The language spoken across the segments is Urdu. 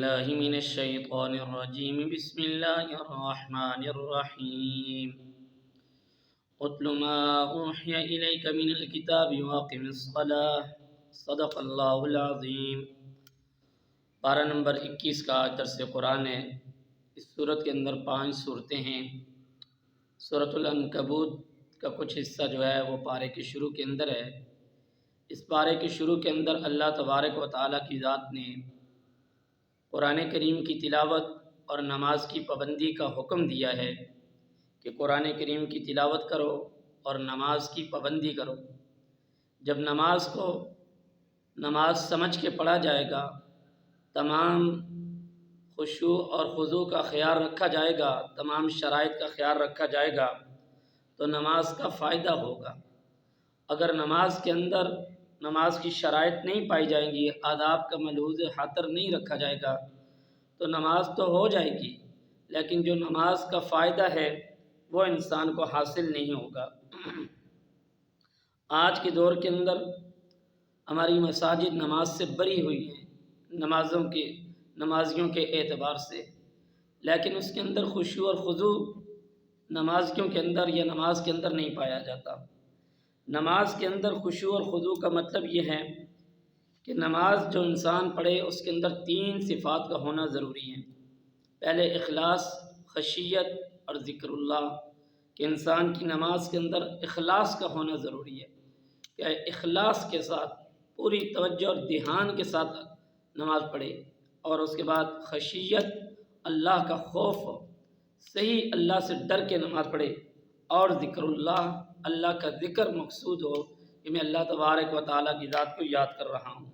بالله من الشيطان الرجيم بسم الله الرحمن الرحيم اتل ما أوحي إليك من الكتاب واقم الصلاة صدق اللہ العظیم۔ پارہ نمبر 21 کا درس قرآن ہے۔ اس صورت کے اندر 5 صورتیں ہیں۔ سورۃ العنکبوت کا کچھ حصہ جو ہے وہ پارے کے شروع کے اندر ہے۔ اس پارے کے شروع کے اندر اللہ تبارک و تعالیٰ کی ذات نے قرآن کریم کی تلاوت اور نماز کی پابندی کا حکم دیا ہے کہ قرآن کریم کی تلاوت کرو اور نماز کی پابندی کرو۔ جب نماز کو نماز سمجھ کے پڑھا جائے گا، تمام خشوع اور خضوع کا خیال رکھا جائے گا، تمام شرائط کا خیال رکھا جائے گا تو نماز کا فائدہ ہوگا۔ اگر نماز کے اندر نماز کی شرائط نہیں پائی جائیں گی، آداب کا ملحوظ خاطر نہیں رکھا جائے گا تو نماز تو ہو جائے گی لیکن جو نماز کا فائدہ ہے وہ انسان کو حاصل نہیں ہوگا۔ آج کے دور کے اندر ہماری مساجد نماز سے بری ہوئی ہیں، نمازیوں کے اعتبار سے، لیکن اس کے اندر خشوع اور خضوع نمازیوں کے اندر یا نماز کے اندر نہیں پایا جاتا۔ نماز کے اندر خشوع اور خضوع کا مطلب یہ ہے کہ نماز جو انسان پڑھے اس کے اندر 3 صفات کا ہونا ضروری ہے۔ پہلے اخلاص، خشیت اور ذکر اللہ، کہ انسان کی نماز کے اندر اخلاص کا ہونا ضروری ہے کہ اخلاص کے ساتھ پوری توجہ اور دھیان کے ساتھ نماز پڑھے، اور اس کے بعد خشیت، اللہ کا خوف ہو، صحیح اللہ سے ڈر کے نماز پڑھے، اور ذکر اللہ کا ذکر مقصود ہو کہ میں اللہ تبارک و تعالیٰ کی ذات کو یاد کر رہا ہوں۔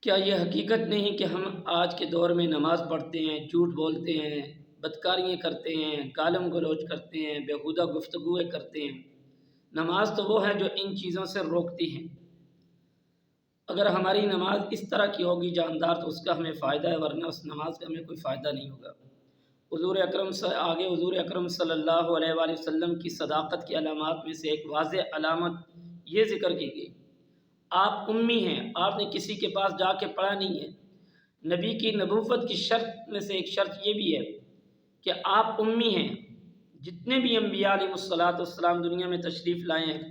کیا یہ حقیقت نہیں کہ ہم آج کے دور میں نماز پڑھتے ہیں، جھوٹ بولتے ہیں، بدکاریاں کرتے ہیں، گالم گلوچ کرتے ہیں، بیہودہ گفتگویں کرتے ہیں؟ نماز تو وہ ہے جو ان چیزوں سے روکتی ہے۔ اگر ہماری نماز اس طرح کی ہوگی جاندار تو اس کا ہمیں فائدہ ہے، ورنہ اس نماز کا ہمیں کوئی فائدہ نہیں ہوگا۔ حضور اکرم صلی اللہ علیہ وآلہ وسلم کی صداقت کی علامات میں سے ایک واضح علامت یہ ذکر کی گئی، آپ امی ہیں، آپ نے کسی کے پاس جا کے پڑھا نہیں ہے۔ نبی کی نبوت کی شرط میں سے ایک شرط یہ بھی ہے کہ آپ امی ہیں۔ جتنے بھی انبیاء علیہ السلام دنیا میں تشریف لائے ہیں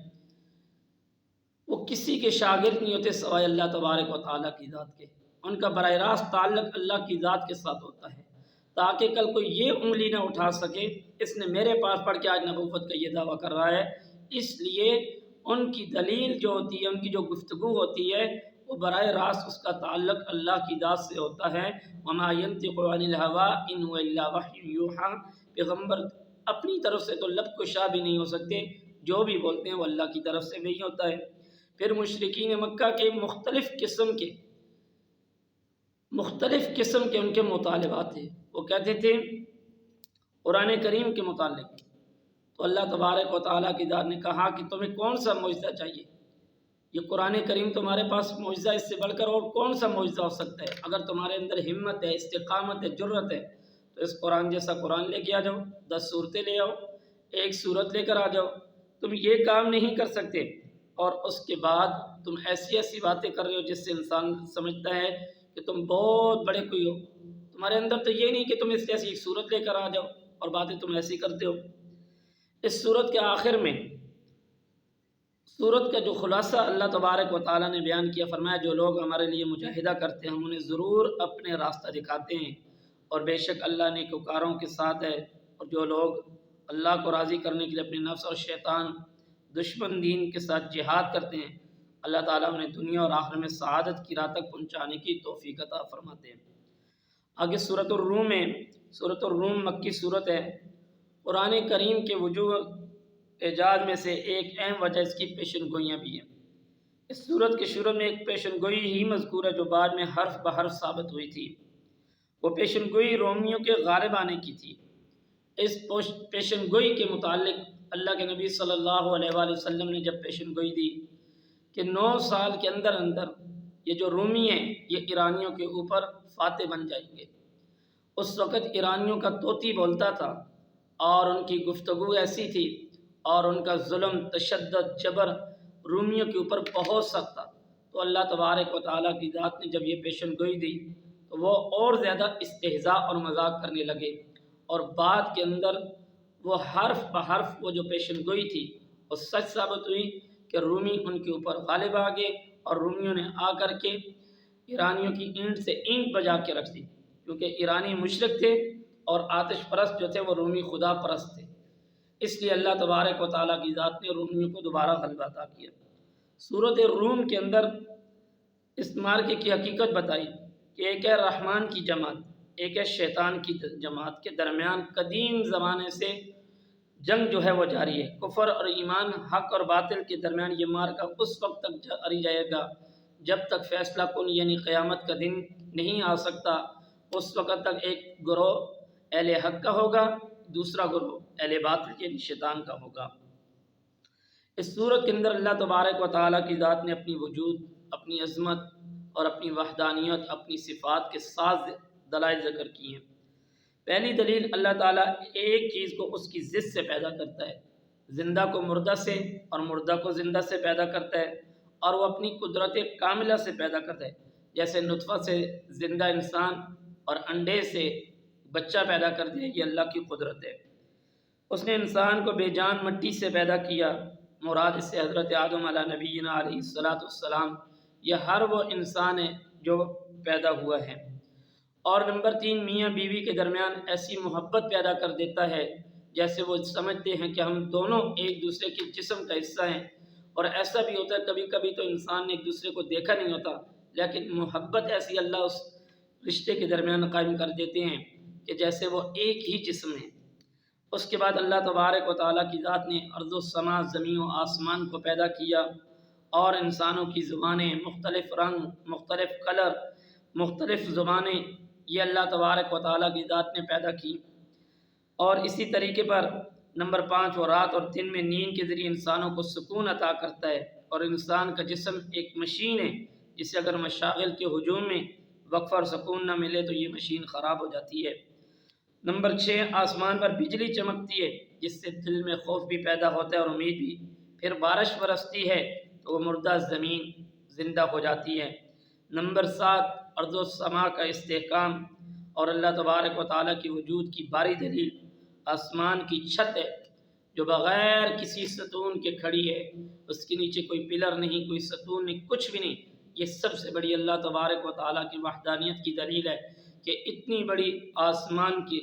وہ کسی کے شاگرد نہیں ہوتے سوائے اللہ تبارک و تعالیٰ کی ذات کے۔ ان کا براہ راست تعلق اللہ کی ذات کے ساتھ ہوتا ہے، تاکہ کل کوئی یہ انگلی نہ اٹھا سکے اس نے میرے پاس پڑھ کے آج نبوت کا یہ دعویٰ کر رہا ہے۔ اس لیے ان کی دلیل جو ہوتی ہے، ان کی جو گفتگو ہوتی ہے، وہ براہ راست اس کا تعلق اللہ کی ذات سے ہوتا ہے۔ وَمَا يَنطِقُ عَنِ الْهَوَىٰ إِنْ هُوَ إِلَّا وَحْيٌ يُوحَىٰ۔ پیغمبر اپنی طرف سے تو لب کشا بھی نہیں ہو سکتے، جو بھی بولتے ہیں وہ اللہ کی طرف سے وہی ہوتا ہے۔ پھر مشرکین مکہ کے مختلف قسم کے ان کے مطالبات تھے۔ وہ کہتے تھے قرآن کریم کے متعلق، تو اللہ تبارک و تعالیٰ کی ذات نے کہا کہ تمہیں کون سا معجزہ چاہیے؟ یہ قرآن کریم تمہارے پاس معجزہ اس سے بڑھ کر اور کون سا معجزہ ہو سکتا ہے؟ اگر تمہارے اندر ہمت ہے، استقامت ہے، جرأت ہے تو اس قرآن جیسا قرآن لے کے آ جاؤ، 10 صورتیں لے آؤ، 1 صورت لے کر آ جاؤ۔ تم یہ کام نہیں کر سکتے، اور اس کے بعد تم ایسی باتیں کر رہے ہو جس سے انسان سمجھتا ہے کہ تم بہت بڑے کوئی ہو۔ تمہارے اندر تو یہ نہیں کہ تم اس جیسی ایک صورت لے کر آ جاؤ اور باتیں تم ایسی کرتے ہو۔ اس صورت کے آخر میں صورت کا جو خلاصہ اللہ تبارک و تعالیٰ نے بیان کیا، فرمایا جو لوگ ہمارے لیے مجاہدہ کرتے ہیں ہم انہیں ضرور اپنے راستہ دکھاتے ہیں، اور بے شک اللہ نیکوکاروں کے ساتھ ہے۔ اور جو لوگ اللہ کو راضی کرنے کے لیے اپنے نفس اور شیطان دشمن دین کے ساتھ جہاد کرتے ہیں، اللہ تعالیٰ انہیں دنیا اور آخرت میں سعادت کی راہ تک پہنچانے کی توفیق عطا فرماتے ہیں۔ آگے سورۃ الروم ہے۔ سورۃ الروم مکی سورت ہے۔ قرآن کریم کے وجوہ اعجاز میں سے ایک اہم وجہ اس کی پیشن گوئیاں بھی ہیں۔ اس سورت کے شروع میں ایک پیشن گوئی ہی مذکور ہے جو بعد میں حرف بحرف ثابت ہوئی تھی۔ وہ پیشن گوئی رومیوں کے غالب آنے کی تھی۔ اس پیشن گوئی کے متعلق اللہ کے نبی صلی اللہ علیہ وآلہ وسلم نے جب پیشن گوئی دی کہ 9 سال کے اندر یہ جو رومی ہیں یہ ایرانیوں کے اوپر فاتح بن جائیں گے۔ اس وقت ایرانیوں کا طوطی بولتا تھا اور ان کی گفتگو ایسی تھی اور ان کا ظلم، تشدد، جبر رومیوں کے اوپر بہت سخت تھا۔ تو اللہ تبارک و تعالیٰ کی ذات نے جب یہ پیشن گوئی دی تو وہ اور زیادہ استہزاء اور مذاق کرنے لگے، اور بعد کے اندر وہ حرف بحرف وہ جو پیشن گوئی تھی وہ سچ ثابت ہوئی کہ رومی ان کے اوپر غالب آ گئے، اور رومیوں نے آ کر کے ایرانیوں کی اینٹ سے اینٹ بجا کے رکھ دی، کیونکہ ایرانی مشرک تھے اور آتش پرست جو تھے وہ رومی خدا پرست تھے۔ اس لیے اللہ تبارک و تعالیٰ کی ذات نے رومیوں کو دوبارہ غلبہ عطا کیا۔ سورۃ روم کے اندر اس مارکے کی حقیقت بتائی کہ ایک ہے رحمان کی جماعت، ایک ہے شیطان کی جماعت کے درمیان قدیم زمانے سے جنگ جو ہے وہ جاری ہے۔ کفر اور ایمان، حق اور باطل کے درمیان یہ مارکا اس وقت تک جاری رہے گا جب تک فیصلہ کن یعنی قیامت کا دن نہیں آ سکتا۔ اس وقت تک ایک گروہ اہل حق کا ہوگا، دوسرا گروہ اہل باطل یعنی شیطان کا ہوگا۔ اس سورت کے اندر اللہ تبارک و تعالیٰ کی ذات نے اپنی وجود، اپنی عظمت اور اپنی وحدانیت، اپنی صفات کے 7 دلائل ذکر کی ہیں۔ پہلی دلیل، اللہ تعالیٰ ایک چیز کو اس کی ضد سے پیدا کرتا ہے، زندہ کو مردہ سے اور مردہ کو زندہ سے پیدا کرتا ہے، اور وہ اپنی قدرت کاملہ سے پیدا کرتا ہے، جیسے نطفہ سے زندہ انسان اور انڈے سے بچہ پیدا کر دے، یہ اللہ کی قدرت ہے۔ اس نے انسان کو بے جان مٹی سے پیدا کیا، مراد اس سے حضرت آدم علیہ نبینا علیہ السلام، یہ ہر وہ انسان ہے جو پیدا ہوا ہے۔ اور نمبر 3، میاں بیوی کے درمیان ایسی محبت پیدا کر دیتا ہے جیسے وہ سمجھتے ہیں کہ ہم دونوں ایک دوسرے کے جسم کا حصہ ہیں، اور ایسا بھی ہوتا ہے کبھی کبھی تو انسان نے ایک دوسرے کو دیکھا نہیں ہوتا، لیکن محبت ایسی اللہ اس رشتے کے درمیان قائم کر دیتے ہیں کہ جیسے وہ ایک ہی جسم ہے۔ اس کے بعد اللہ تبارک و تعالیٰ کی ذات نے ارض و سما، زمین و آسمان کو پیدا کیا، اور انسانوں کی زبانیں، مختلف رنگ، مختلف کلر، مختلف زبانیں یہ اللہ تبارک و تعالیٰ کی ذات نے پیدا کی۔ اور اسی طریقے پر نمبر 5، وہ رات اور دن میں نیند کے ذریعے انسانوں کو سکون عطا کرتا ہے، اور انسان کا جسم ایک مشین ہے جسے اگر مشاغل کے ہجوم میں وقفہ اور سکون نہ ملے تو یہ مشین خراب ہو جاتی ہے۔ نمبر 6، آسمان پر بجلی چمکتی ہے جس سے دل میں خوف بھی پیدا ہوتا ہے اور امید بھی، پھر بارش برستی ہے تو وہ مردہ زمین زندہ ہو جاتی ہے۔ نمبر 7، ارض و سما کا استحکام اور اللہ تبارک و تعالیٰ کی وجود کی باری دلیل آسمان کی چھت ہے جو بغیر کسی ستون کے کھڑی ہے، اس کے نیچے کوئی پلر نہیں، کوئی ستون نہیں، کچھ بھی نہیں۔ یہ سب سے بڑی اللہ تبارک و تعالیٰ کی وحدانیت کی دلیل ہے کہ اتنی بڑی آسمان کی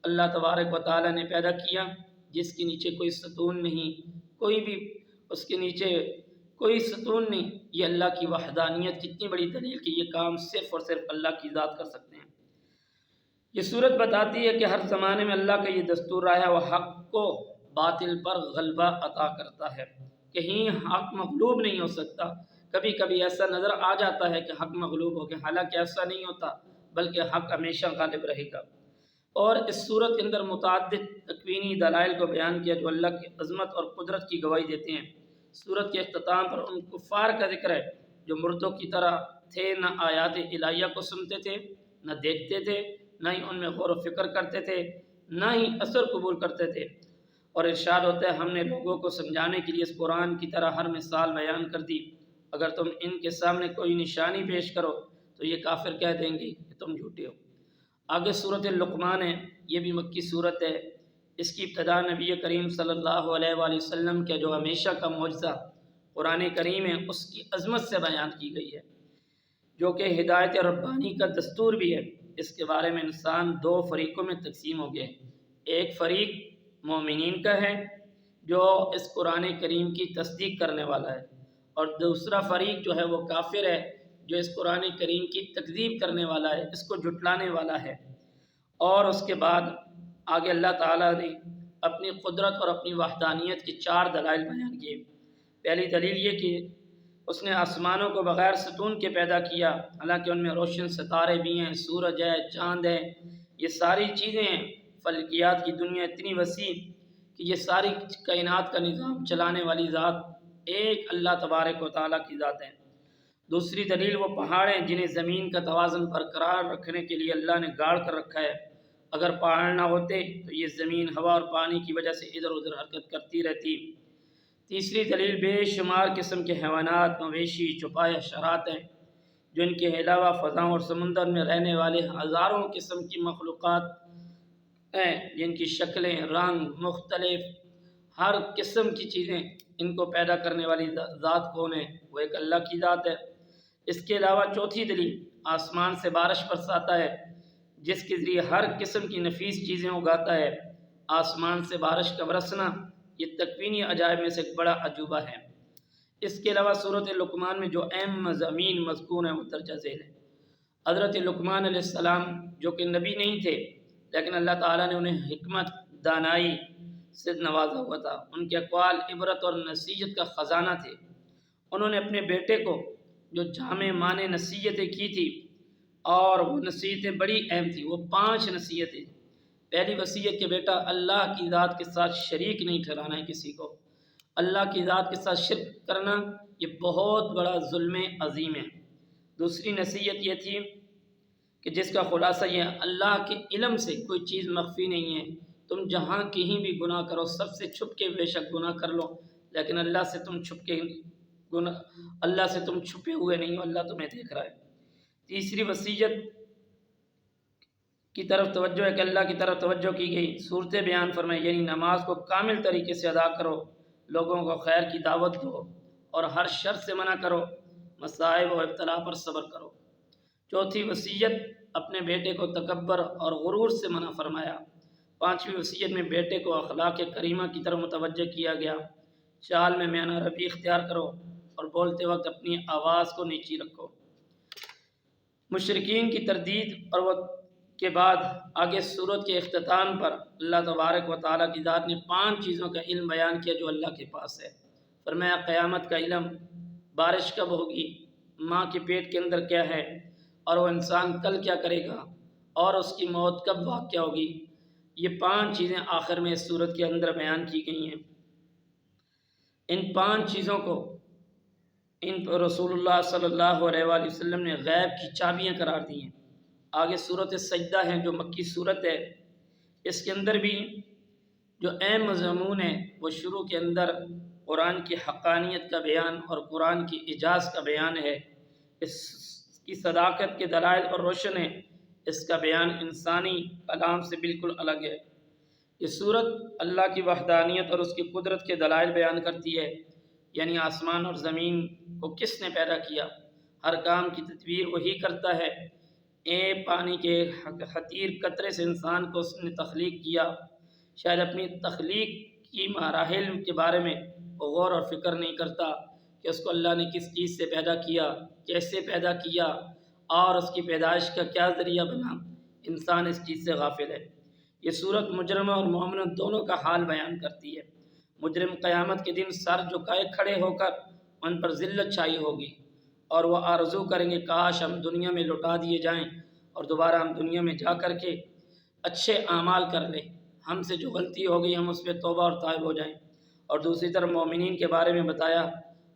اللہ تبارک و تعالیٰ نے پیدا کیا جس کے نیچے کوئی ستون نہیں، کوئی بھی اس کے نیچے کوئی ستون نہیں۔ یہ اللہ کی وحدانیت کتنی بڑی دلیل کہ یہ کام صرف اور صرف اللہ کی ذات کر سکتے ہیں۔ یہ صورت بتاتی ہے کہ ہر زمانے میں اللہ کا یہ دستور رہا ہے، وہ حق کو باطل پر غلبہ عطا کرتا ہے، کہیں حق مغلوب نہیں ہو سکتا۔ کبھی کبھی ایسا نظر آ جاتا ہے کہ حق مغلوب ہو گیا، حالانکہ ایسا نہیں ہوتا، بلکہ حق ہمیشہ غالب رہے گا۔ اور اس صورت کے اندر متعدد تکوینی دلائل کو بیان کیا جو اللہ کی عظمت اور قدرت کی گواہی دیتے ہیں۔ صورت کے اختتام پر ان کفار کا ذکر ہے جو مردوں کی طرح تھے، نہ آیات الہیہ کو سنتے تھے، نہ دیکھتے تھے، نہ ہی ان میں غور و فکر کرتے تھے، نہ ہی اثر قبول کرتے تھے۔ اور ارشاد ہوتا ہے ہم نے لوگوں کو سمجھانے کے لیے اس قرآن کی طرح ہر مثال بیان کر دی، اگر تم ان کے سامنے کوئی نشانی پیش کرو تو یہ کافر کہہ دیں گے کہ تم جھوٹے ہو۔ آگے صورت لقمان ہے، یہ بھی مکی صورت ہے۔ اس کی ابتدا نبی کریم صلی اللہ علیہ وآلہ وسلم کے جو ہمیشہ کا معجزہ قرآن کریم ہے اس کی عظمت سے بیان کی گئی ہے، جو کہ ہدایت ربانی کا دستور بھی ہے۔ اس کے بارے میں انسان 2 فریقوں میں تقسیم ہو گئے، ایک فریق مومنین کا ہے جو اس قرآن کریم کی تصدیق کرنے والا ہے، اور دوسرا فریق جو ہے وہ کافر ہے جو اس قرآن کریم کی تکذیب کرنے والا ہے، اس کو جھٹلانے والا ہے۔ اور اس کے بعد آگے اللہ تعالیٰ نے اپنی قدرت اور اپنی وحدانیت کے 4 دلائل بیان کیے۔ پہلی دلیل یہ کہ اس نے آسمانوں کو بغیر ستون کے پیدا کیا، حالانکہ ان میں روشن ستارے بھی ہیں، سورج ہے، چاند ہے، یہ ساری چیزیں ہیں۔ فلکیات کی دنیا اتنی وسیع کہ یہ ساری کائنات کا نظام چلانے والی ذات ایک اللہ تبارک و تعالیٰ کی ذات ہے۔ دوسری دلیل وہ پہاڑ ہیں جنہیں زمین کا توازن برقرار رکھنے کے لیے اللہ نے گاڑ کر رکھا ہے، اگر پہاڑ نہ ہوتے تو یہ زمین ہوا اور پانی کی وجہ سے ادھر ادھر حرکت کرتی رہتی۔ تیسری دلیل بے شمار قسم کے حیوانات، مویشی، چھپائے حشرات ہیں جو ان کے علاوہ فضاؤں اور سمندر میں رہنے والے ہزاروں قسم کی مخلوقات ہیں جن کی شکلیں، رنگ مختلف، ہر قسم کی چیزیں، ان کو پیدا کرنے والی ذات کون ہے؟ وہ ایک اللہ کی ذات ہے۔ اس کے علاوہ چوتھی دلیل آسمان سے بارش برساتا ہے جس کے ذریعے ہر قسم کی نفیس چیزیں اگاتا ہے۔ آسمان سے بارش کا برسنا یہ تکوینی عجائب میں سے ایک بڑا عجوبہ ہے۔ اس کے علاوہ سورۃ لقمان میں جو اہم مضامین مذکور ہیں وہ درج ذیل ہیں۔ حضرت لقمان علیہ السلام جو کہ نبی نہیں تھے لیکن اللہ تعالیٰ نے انہیں حکمت، دانائی سے نوازا ہوا تھا۔ ان کے اقوال عبرت اور نصیحت کا خزانہ تھے۔ انہوں نے اپنے بیٹے کو جو جامع معنی نصیحتیں کی تھی اور وہ نصیحتیں بڑی اہم تھیں، وہ 5 نصیحتیں۔ پہلی وصیت کہ بیٹا اللہ کی ذات کے ساتھ شریک نہیں ٹھہرانا ہے کسی کو۔ اللہ کی ذات کے ساتھ شرک کرنا یہ بہت بڑا ظلم عظیم ہے۔ دوسری نصیحت یہ تھی کہ جس کا خلاصہ یہ اللہ کے علم سے کوئی چیز مخفی نہیں ہے۔ تم جہاں کہیں بھی گناہ کرو، سب سے چھپ کے بے شک گناہ کر لو، لیکن اللہ سے تم چھپے ہوئے نہیں ہو، اللہ تمہیں دیکھ رہا ہے۔ تیسری وصیت کی طرف توجہ ہے کہ اللہ کی طرف توجہ کی گئی، صورتیں بیان فرمائی، یعنی نماز کو کامل طریقے سے ادا کرو، لوگوں کو خیر کی دعوت دو اور ہر شر سے منع کرو، مصائب و ابتلا پر صبر کرو۔ چوتھی وصیت اپنے بیٹے کو تکبر اور غرور سے منع فرمایا۔ پانچویں وصیت میں بیٹے کو اخلاق کریمہ کی طرف متوجہ کیا گیا۔ چال میں میانہ روی اختیار کرو اور بولتے وقت اپنی آواز کو نیچی رکھو۔ مشرکین کی تردید اور وہ کے بعد آگے سورت کے اختتام پر اللہ تبارک و تعالیٰ کی ذات نے 5 چیزوں کا علم بیان کیا جو اللہ کے پاس ہے۔ فرمایا قیامت کا علم، بارش کب ہوگی، ماں کے پیٹ کے اندر کیا ہے، اور وہ انسان کل کیا کرے گا، اور اس کی موت کب واقع ہوگی۔ یہ 5 چیزیں آخر میں اس سورت کے اندر بیان کی گئی ہیں۔ ان 5 چیزوں کو رسول اللہ صلی اللہ علیہ وآلہ وسلم نے غیب کی چابیاں قرار دی ہیں۔ آگے سورت سجدہ ہے جو مکی سورت ہے، اس کے اندر بھی جو اہم مضمون ہے وہ شروع کے اندر قرآن کی حقانیت کا بیان اور قرآن کی اعجاز کا بیان ہے، اس کی صداقت کے دلائل اور روشن ہے، اس کا بیان انسانی کلام سے بالکل الگ ہے۔ یہ سورت اللہ کی وحدانیت اور اس کی قدرت کے دلائل بیان کرتی ہے، یعنی آسمان اور زمین کو کس نے پیدا کیا، ہر کام کی تدبیر وہی کرتا ہے۔ پانی کے حقیر قطرے سے انسان کو اس نے تخلیق کیا، شاید اپنی تخلیق کی مراحل کے بارے میں وہ غور اور فکر نہیں کرتا کہ اس کو اللہ نے کس چیز سے پیدا کیا، کیسے پیدا کیا اور اس کی پیدائش کا کیا ذریعہ بنا۔ انسان اس چیز سے غافل ہے۔ یہ صورت مجرمہ اور مومن دونوں کا حال بیان کرتی ہے۔ مجرم قیامت کے دن سر جھکائے کھڑے ہو کر ان پر ذلت چھائی ہوگی اور وہ آرزو کریں گے کاش ہم دنیا میں لوٹا دیے جائیں اور دوبارہ ہم دنیا میں جا کر کے اچھے اعمال کر لیں، ہم سے جو غلطی ہو گئی ہم اس پہ توبہ اور تائب ہو جائیں۔ اور دوسری طرف مومنین کے بارے میں بتایا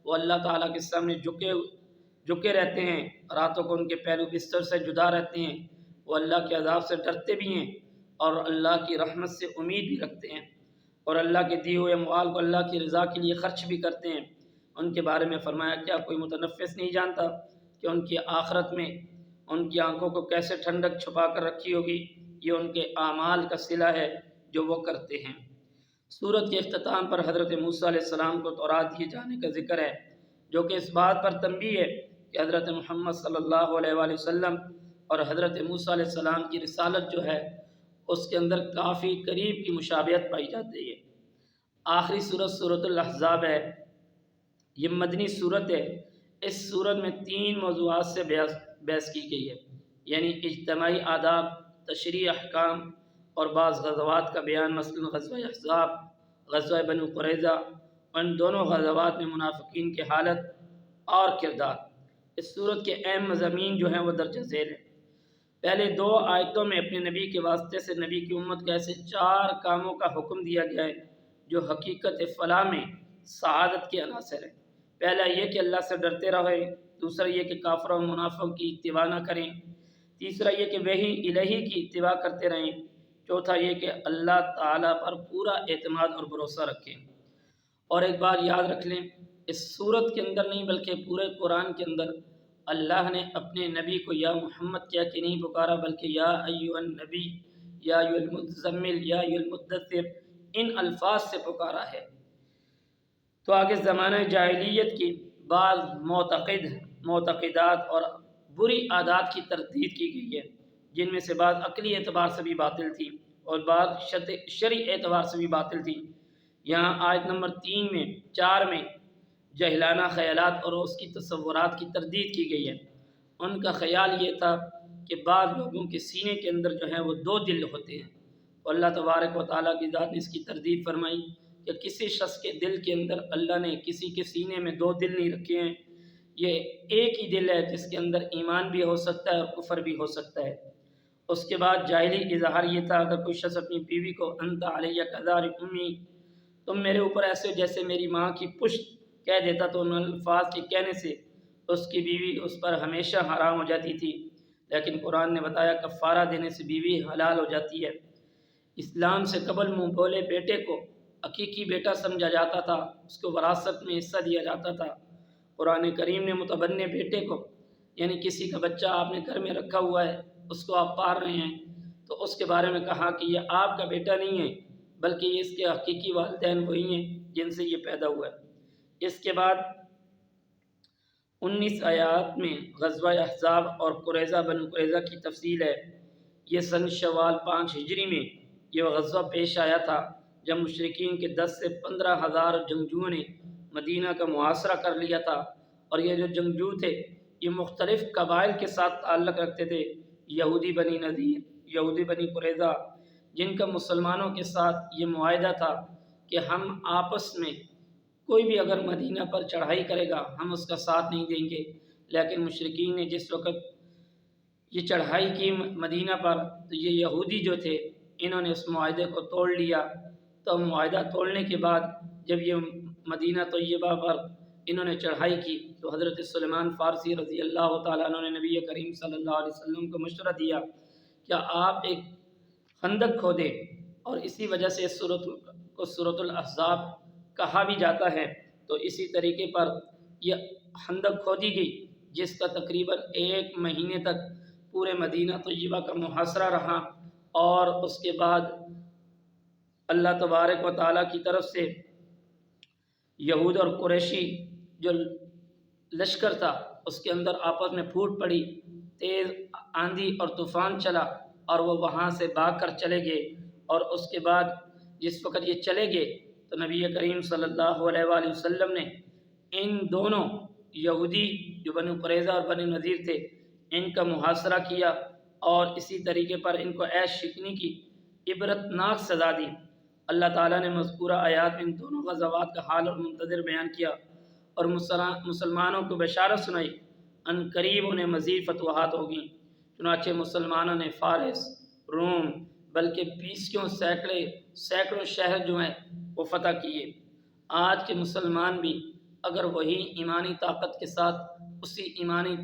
وہ اللہ تعالیٰ کے سامنے جھکے رہتے ہیں، راتوں کو ان کے پہلو بستر سے جدا رہتے ہیں، وہ اللہ کے عذاب سے ڈرتے بھی ہیں اور اللہ کی رحمت سے امید بھی رکھتے ہیں، اور اللہ کے دیے ہوئے اموال کو اللہ کی رضا کے لیے خرچ بھی کرتے ہیں۔ ان کے بارے میں فرمایا کیا کوئی متنفس نہیں جانتا کہ ان کی آخرت میں ان کی آنکھوں کو کیسے ٹھنڈک چھپا کر رکھی ہوگی، یہ ان کے اعمال کا صلہ ہے جو وہ کرتے ہیں۔ سورت کے اختتام پر حضرت موسیٰ علیہ السلام کو تورات دیے جانے کا ذکر ہے، جو کہ اس بات پر تنبیہ ہے کہ حضرت محمد صلی اللہ علیہ وآلہ وسلم اور حضرت موسیٰ علیہ السلام کی رسالت جو ہے اس کے اندر کافی قریب کی مشابہت پائی جاتی ہے۔ آخری سورت سورۃ الاحزاب ہے، یہ مدنی صورت ہے۔ اس صورت میں 3 موضوعات سے بحث کی گئی ہے، یعنی اجتماعی آداب، تشریعی احکام اور بعض غزوات کا بیان، مثلا غزوہ احزاب، غزوہ بنو قریظہ، ان دونوں غزوات میں منافقین کی حالت اور کردار۔ اس صورت کے اہم مضامین جو ہیں وہ درج ذیل ہیں۔ پہلے 2 آیتوں میں اپنے نبی کے واسطے سے نبی کی امت کو ایسے 4 کاموں کا حکم دیا گیا ہے جو حقیقت فلاح میں سعادت کے عناصر ہیں۔ پہلا یہ کہ اللہ سے ڈرتے رہیں، دوسرا یہ کہ کافروں و منافقوں کی اتباع نہ کریں، تیسرا یہ کہ وحی الہی کی اتباع کرتے رہیں، چوتھا یہ کہ اللہ تعالیٰ پر پورا اعتماد اور بھروسہ رکھیں۔ اور ایک بات یاد رکھ لیں، اس صورت کے اندر نہیں بلکہ پورے قرآن کے اندر اللہ نے اپنے نبی کو یا محمد کیا کہ نہیں پکارا، بلکہ یا ایھا النبی، یا ایھا المزمل، یا ایھا المدثر، ان الفاظ سے پکارا ہے۔ تو آگے زمانہ جاہلیت کی بعض معتقدات اور بری عادات کی تردید کی گئی ہے، جن میں سے بعض عقلی اعتبار سے بھی باطل تھی اور بعض شرعی اعتبار سے بھی باطل تھی۔ یہاں آیت نمبر 4 میں جاہلانہ خیالات اور اس کی تصورات کی تردید کی گئی ہے۔ ان کا خیال یہ تھا کہ بعض لوگوں کے سینے کے اندر جو ہے وہ 2 دل ہوتے ہیں، اور اللہ تبارک و تعالیٰ کی ذات نے اس کی تردید فرمائی کہ کسی شخص کے دل کے اندر اللہ نے کسی کے سینے میں 2 دل نہیں رکھے ہیں، یہ ایک ہی دل ہے جس کے اندر ایمان بھی ہو سکتا ہے اور کفر بھی ہو سکتا ہے۔ اس کے بعد جاہلی اظہار یہ تھا، اگر کوئی شخص اپنی بیوی کو انت علیہ کظہر امی، تم میرے اوپر ایسے جیسے میری ماں کی پشت کہہ دیتا، تو ان الفاظ کے کہنے سے اس کی بیوی اس پر ہمیشہ حرام ہو جاتی تھی، لیکن قرآن نے بتایا کفارہ دینے سے بیوی حلال ہو جاتی ہے۔ اسلام سے قبل منہ بولے بیٹے کو حقیقی بیٹا سمجھا جاتا تھا، اس کو وراثت میں حصہ دیا جاتا تھا۔ قرآن کریم نے متبنع بیٹے کو، یعنی کسی کا بچہ آپ نے گھر میں رکھا ہوا ہے، اس کو آپ پال رہے ہیں، تو اس کے بارے میں کہا کہ یہ آپ کا بیٹا نہیں ہے بلکہ اس کے حقیقی والدین وہی ہیں جن سے یہ پیدا ہوا ہے۔ اس کے بعد 19 آیات میں غزوہ احزاب اور بنو قریظہ کی تفصیل ہے۔ یہ سن شوال 5 ہجری میں یہ غزوہ پیش آیا تھا، جب مشرکین کے 10 سے 15 ہزار جنگجوؤں نے مدینہ کا محاصرہ کر لیا تھا، اور یہ جو جنگجو تھے یہ مختلف قبائل کے ساتھ تعلق رکھتے تھے، یہودی بنی نذیر، یہودی بنی قریظہ، جن کا مسلمانوں کے ساتھ یہ معاہدہ تھا کہ ہم آپس میں کوئی بھی اگر مدینہ پر چڑھائی کرے گا ہم اس کا ساتھ نہیں دیں گے۔ لیکن مشرکین نے جس وقت یہ چڑھائی کی مدینہ پر، تو یہ یہودی جو تھے انہوں نے اس معاہدے کو توڑ لیا۔ تو معاہدہ توڑنے کے بعد جب یہ مدینہ طیبہ پر انہوں نے چڑھائی کی، تو حضرت سلیمان فارسی رضی اللہ تعالیٰ عنہ نے نبی کریم صلی اللہ علیہ وسلم کو مشورہ دیا کہ آپ ایک خندق کھودیں، اور اسی وجہ سے اس سورۃ کو سورۃ الاحزاب کہا بھی جاتا ہے۔ تو اسی طریقے پر یہ خندق کھودی گئی، جس کا تقریباً 1 مہینے تک پورے مدینہ طیبہ کا محاصرہ رہا، اور اس کے بعد اللہ تبارک و تعالیٰ کی طرف سے یہود اور قریشی جو لشکر تھا اس کے اندر آپس میں پھوٹ پڑی، تیز آندھی اور طوفان چلا، اور وہ وہاں سے بھاگ کر چلے گئے۔ اور اس کے بعد جس وقت یہ چلے گئے تو نبی کریم صلی اللہ علیہ وآلہ وسلم نے ان دونوں یہودی جو بنو قریظہ اور بنو نذیر تھے ان کا محاصرہ کیا، اور اسی طریقے پر ان کو عیش شکنی کی عبرتناک سزا دی۔ اللہ تعالیٰ نے مذکورہ آیات میں ان دونوں غزوات کا حال اور منتظر بیان کیا، اور مسلمانوں کو بشارت سنائی ان قریب انہیں مزید فتوحات ہوگی۔ چنانچہ مسلمانوں نے فارس، روم، بلکہ 20 سینکڑوں شہر جو ہیں وہ فتح کیے۔ آج کے مسلمان بھی اگر وہی ایمانی طاقت کے ساتھ، اسی ایمانی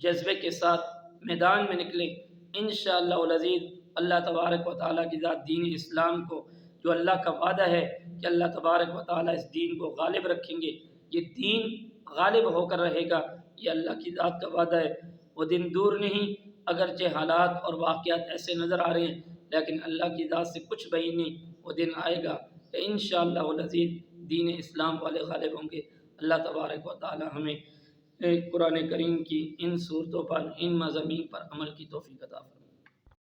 جذبے کے ساتھ میدان میں نکلے، انشاءاللہ العزیز اللہ تبارک و تعالیٰ کی ذات دین اسلام کو، جو اللہ کا وعدہ ہے کہ اللہ تبارک و تعالیٰ اس دین کو غالب رکھیں گے، یہ دین غالب ہو کر رہے گا، یہ اللہ کی ذات کا وعدہ ہے۔ وہ دن دور نہیں، اگرچہ حالات اور واقعات ایسے نظر آ رہے ہیں، لیکن اللہ کی ذات سے کچھ بعید نہیں، وہ دن آئے گا کہ انشاءاللہ العزیز دین اسلام والے غالب ہوں گے۔ اللہ تبارک و تعالی ہمیں قرآن کریم کی ان صورتوں پر، ان مضامین پر عمل کی توفیق عطا فرمائے۔